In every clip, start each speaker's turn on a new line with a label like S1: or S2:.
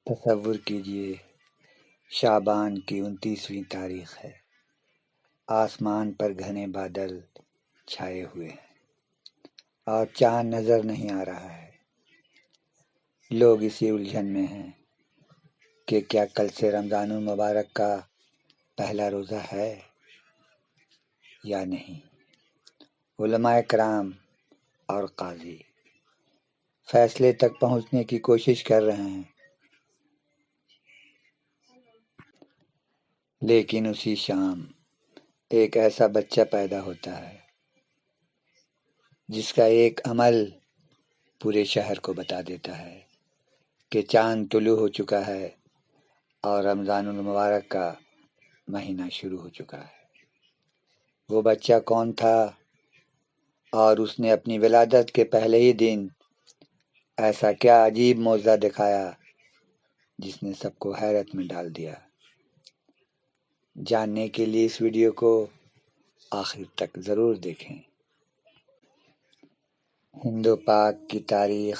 S1: تصور کیجیے شعبان کی 29ویں تاریخ ہے۔ آسمان پر گھنے بادل چھائے ہوئے ہیں اور چاند نظر نہیں آ رہا ہے۔ لوگ اسی الجھن میں ہیں کہ کیا کل سے رمضان المبارک کا پہلا روزہ ہے یا نہیں۔ علماء کرام اور قاضی فیصلے تک پہنچنے کی کوشش کر رہے ہیں، لیکن اسی شام ایک ایسا بچہ پیدا ہوتا ہے جس کا ایک عمل پورے شہر کو بتا دیتا ہے کہ چاند طلوع ہو چکا ہے اور رمضان المبارک کا مہینہ شروع ہو چکا ہے۔ وہ بچہ کون تھا اور اس نے اپنی ولادت کے پہلے ہی دن ایسا کیا عجیب معجزہ دکھایا جس نے سب کو حیرت میں ڈال دیا۔ جاننے کے لیے اس ویڈیو کو آخر تک ضرور دیکھیں۔ ہند و پاک کی تاریخ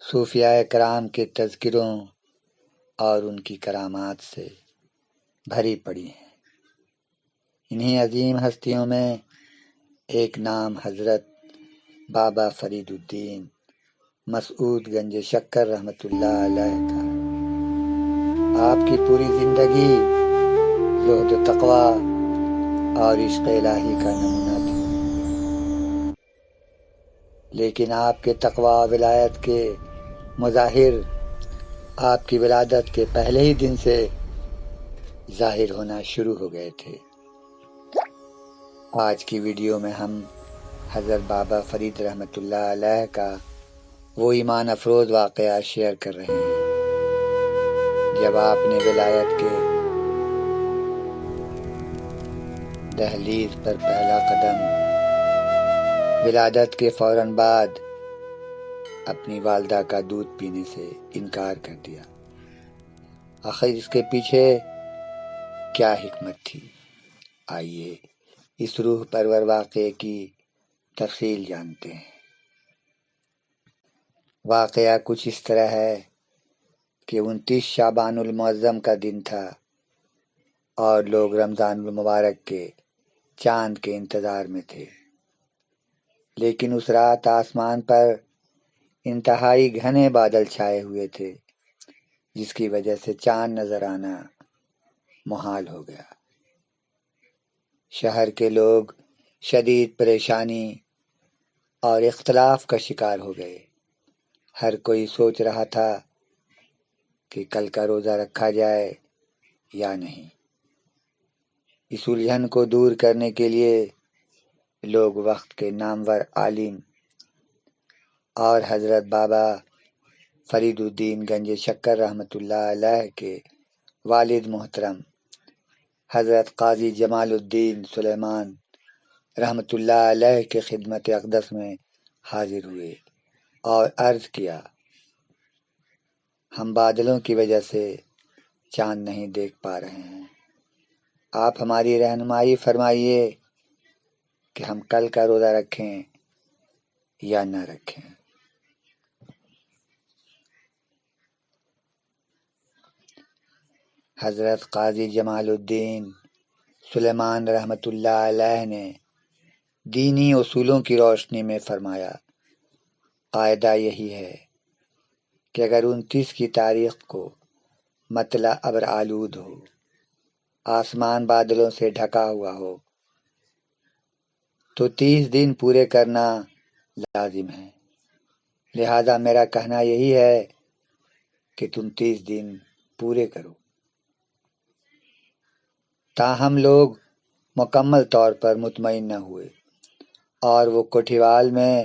S1: صوفیاء کرام کے تذکروں اور ان کی کرامات سے بھری پڑی ہے۔ انہی عظیم ہستیوں میں ایک نام حضرت بابا فرید الدین مسعود گنج شکر رحمۃ اللہ علیہ کا ہے۔ آپ کی پوری زندگی زہد و تقویٰ اور عشق الہی کا نمونہ تھی، لیکن آپ کے تقویٰ و ولایت کے مظاہر آپ کی ولادت کے پہلے ہی دن سے ظاہر ہونا شروع ہو گئے تھے۔ آج کی ویڈیو میں ہم حضرت بابا فرید رحمۃ اللہ علیہ کا وہ ایمان افروز واقعہ شیئر کر رہے ہیں جب آپ نے ولایت کے دہلیز پر پہلا قدم ولادت کے فوراً بعد اپنی والدہ کا دودھ پینے سے انکار کر دیا۔ آخر اس کے پیچھے کیا حکمت تھی؟ آئیے اس روح پرور واقعے کی تفصیل جانتے ہیں۔ واقعہ کچھ اس طرح ہے کہ 29 شعبان المعظم کا دن تھا اور لوگ رمضان المبارک کے چاند کے انتظار میں تھے، لیکن اس رات آسمان پر انتہائی گھنے بادل چھائے ہوئے تھے جس کی وجہ سے چاند نظر آنا محال ہو گیا۔ شہر کے لوگ شدید پریشانی اور اختلاف کا شکار ہو گئے۔ ہر کوئی سوچ رہا تھا کہ کل کا روزہ رکھا جائے یا نہیں۔ اس الجھن کو دور کرنے کے لیے لوگ وقت کے نامور عالم اور حضرت بابا فرید الدین گنج شکر رحمۃ اللہ علیہ کے والد محترم حضرت قاضی جمال الدین سلیمان رحمۃ اللہ علیہ کے خدمت اقدس میں حاضر ہوئے اور عرض کیا، ہم بادلوں کی وجہ سے چاند نہیں دیکھ پا رہے ہیں، آپ ہماری رہنمائی فرمائیے کہ ہم کل کا روزہ رکھیں یا نہ رکھیں۔ حضرت قاضی جمال الدین سلیمان رحمۃ اللہ علیہ نے دینی اصولوں کی روشنی میں فرمایا، قاعدہ یہی ہے کہ اگر 29 کی تاریخ کو مطلع ابر آلود ہو، آسمان بادلوں سے ڈھکا ہوا ہو تو 30 دن پورے کرنا لازم ہے۔ لہذا میرا کہنا یہی ہے کہ تم 30 دن پورے کرو۔ تاہم لوگ مکمل طور پر مطمئن نہ ہوئے اور وہ کوٹھیوال میں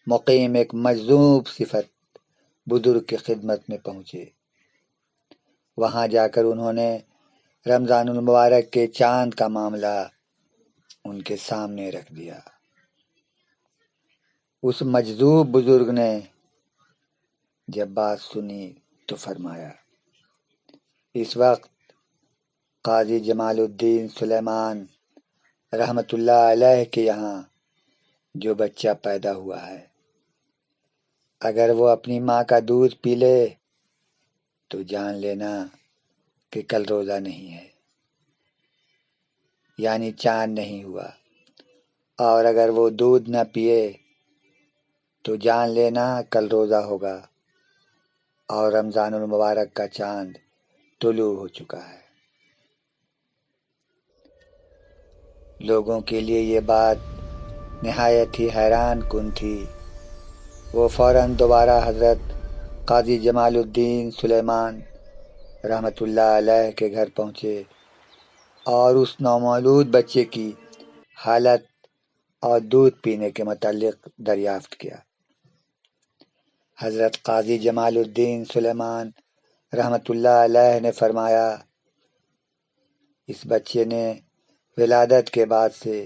S1: مقیم ایک مجذوب صفت بزرگ کی خدمت میں پہنچے۔ وہاں جا کر انہوں نے رمضان المبارک کے چاند کا معاملہ ان کے سامنے رکھ دیا۔ اس مجذوب بزرگ نے جب بات سنی تو فرمایا، اس وقت قاضی جمال الدین سلیمان رحمۃ اللہ علیہ کے یہاں جو بچہ پیدا ہوا ہے، اگر وہ اپنی ماں کا دودھ پی لے تو جان لینا کہ کل روزہ نہیں ہے، یعنی چاند نہیں ہوا۔ اور اگر وہ دودھ نہ پیے تو جان لینا کل روزہ ہوگا اور رمضان المبارک کا چاند طلوع ہو چکا ہے۔ لوگوں کے لیے یہ بات نہایت ہی حیران کن تھی۔ وہ فوراً دوبارہ حضرت قاضی جمال الدین سلیمان رحمۃ اللہ علیہ کے گھر پہنچے اور اس نومولود بچے کی حالت اور دودھ پینے کے متعلق دریافت کیا۔ حضرت قاضی جمال الدین سلیمان رحمۃ اللہ علیہ نے فرمایا، اس بچے نے ولادت کے بعد سے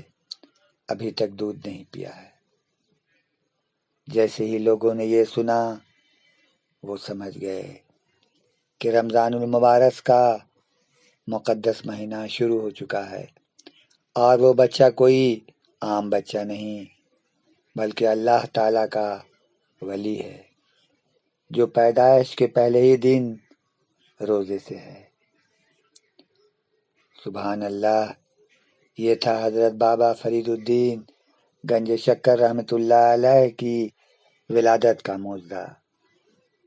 S1: ابھی تک دودھ نہیں پیا ہے۔ جیسے ہی لوگوں نے یہ سنا وہ سمجھ گئے کہ رمضان المبارک کا مقدس مہینہ شروع ہو چکا ہے اور وہ بچہ کوئی عام بچہ نہیں بلکہ اللہ تعالیٰ کا ولی ہے جو پیدائش کے پہلے ہی دن روزے سے ہے۔ سبحان اللہ، یہ تھا حضرت بابا فرید الدین گنج شکر رحمۃ اللہ علیہ کی ولادت کا معجزہ۔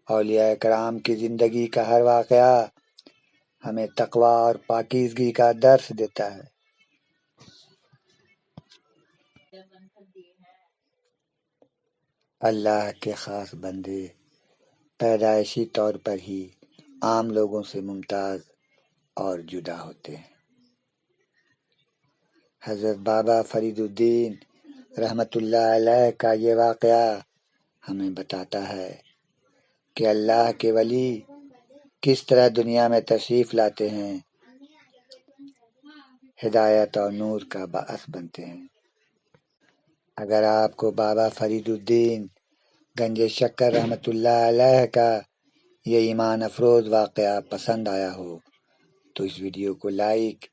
S1: اولیاء کرام کی زندگی کا ہر واقعہ ہمیں تقوی اور پاکیزگی کا درس دیتا ہے۔ اللہ کے خاص بندے پیدائشی طور پر ہی عام لوگوں سے ممتاز اور جدا ہوتے ہیں۔ حضرت بابا فرید الدین رحمۃ اللہ علیہ کا یہ واقعہ ہمیں بتاتا ہے کہ اللہ کے ولی کس طرح دنیا میں تشریف لاتے ہیں، ہدایت اور نور کا باعث بنتے ہیں۔ اگر آپ کو بابا فرید الدین گنج شکر رحمۃ اللہ علیہ کا یہ ایمان افروز واقعہ پسند آیا ہو تو اس ویڈیو کو لائک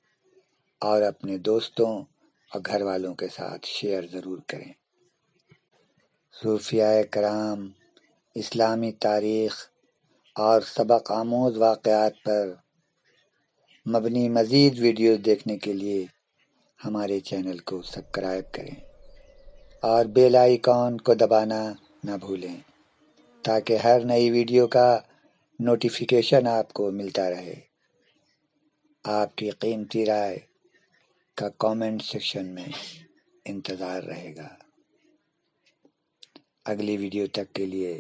S1: اور اپنے دوستوں اور گھر والوں کے ساتھ شیئر ضرور کریں۔ صوفیاء کرام، اسلامی تاریخ اور سبق آموز واقعات پر مبنی مزید ویڈیوز دیکھنے کے لیے ہمارے چینل کو سبسکرائب کریں اور بیل آئیکن کو دبانا نہ بھولیں تاکہ ہر نئی ویڈیو کا نوٹیفیکیشن آپ کو ملتا رہے۔ آپ کی قیمتی رائے کا کامنٹ سیکشن میں انتظار رہے گا۔ اگلی ویڈیو تک کے لیے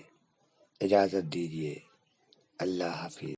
S1: اجازت دیجیے۔ اللہ حافظ۔